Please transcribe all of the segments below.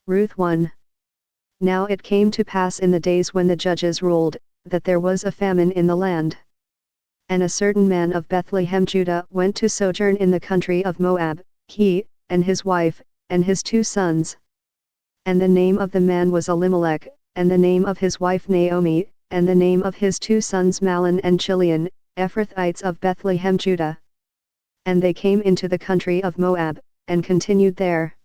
Ruth 1. Now it came to pass in the days when the judges ruled, that there was a famine in the land. And a certain man of Bethlehem Judah went to sojourn in the country of Moab, he, and his wife, and his 2 sons. And the name of the man was Elimelech, and the name of his wife Naomi, and the name of his 2 sons Mahlon and Chilion, Ephrathites of Bethlehem Judah. And they came into the country of Moab, and continued there.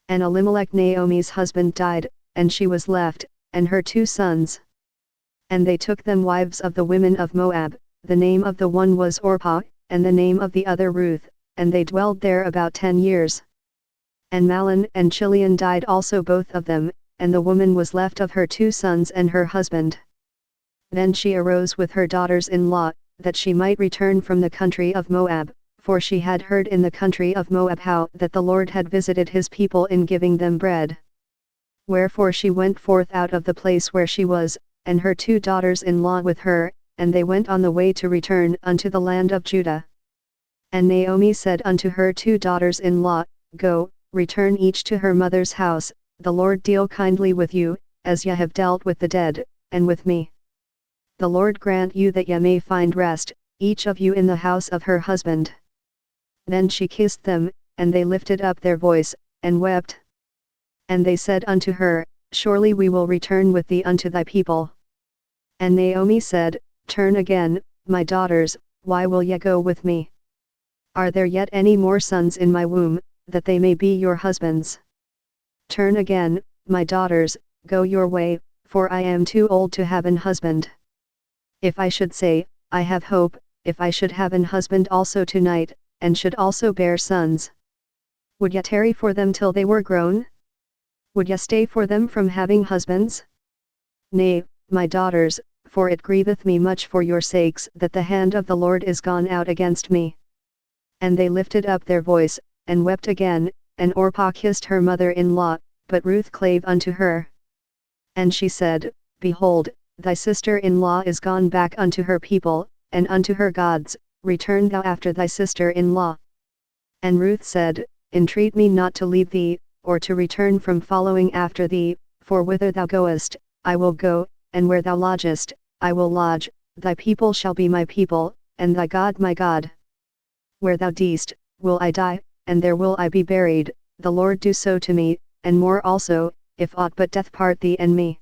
And Elimelech Naomi's husband died, and she was left, and her 2 sons. And they took them wives of the women of Moab, the name of the one was Orpah, and the name of the other Ruth, and they dwelled there about 10 years. And Mahlon and Chilion died also both of them, and the woman was left of her 2 sons and her husband. Then she arose with her daughters-in-law, that she might return from the country of Moab, for she had heard in the country of Moab how that the Lord had visited his people in giving them bread. Wherefore she went forth out of the place where she was, and her 2 daughters-in-law with her, and they went on the way to return unto the land of Judah. And Naomi said unto her 2 daughters-in-law, Go, return each to her mother's house, the Lord deal kindly with you, as ye have dealt with the dead, and with me. The Lord grant you that ye may find rest, each of you in the house of her husband. Then she kissed them, and they lifted up their voice, and wept. And they said unto her, Surely we will return with thee unto thy people. And Naomi said, Turn again, my daughters, why will ye go with me? Are there yet any more sons in my womb, that they may be your husbands? Turn again, my daughters, go your way, for I am too old to have an husband. If I should say, I have hope, if I should have an husband also tonight, and should also bear sons. Would ye tarry for them till they were grown? Would ye stay for them from having husbands? Nay, my daughters, for it grieveth me much for your sakes that the hand of the Lord is gone out against me. And they lifted up their voice, and wept again, and Orpah kissed her mother-in-law, but Ruth clave unto her. And she said, Behold, thy sister-in-law is gone back unto her people, and unto her gods, return thou after thy sister-in-law. And Ruth said, Entreat me not to leave thee, or to return from following after thee, for whither thou goest, I will go, and where thou lodgest, I will lodge, thy people shall be my people, and thy God my God. Where thou deest, will I die, and there will I be buried, the Lord do so to me, and more also, if aught but death part thee and me.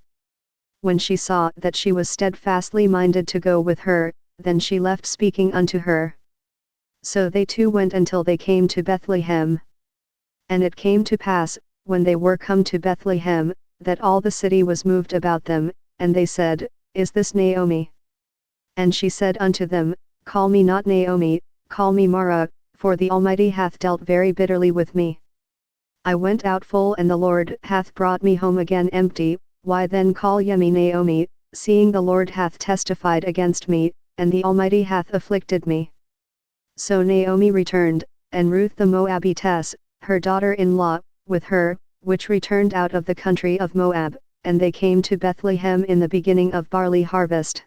When she saw that she was steadfastly minded to go with her, then she left speaking unto her. So they 2 went until they came to Bethlehem. And it came to pass, when they were come to Bethlehem, that all the city was moved about them, and they said, Is this Naomi? And she said unto them, Call me not Naomi, call me Mara, for the Almighty hath dealt very bitterly with me. I went out full and the Lord hath brought me home again empty, why then call ye me Naomi, seeing the Lord hath testified against me, and the Almighty hath afflicted me. So Naomi returned, and Ruth the Moabitess, her daughter-in-law, with her, which returned out of the country of Moab, and they came to Bethlehem in the beginning of barley harvest.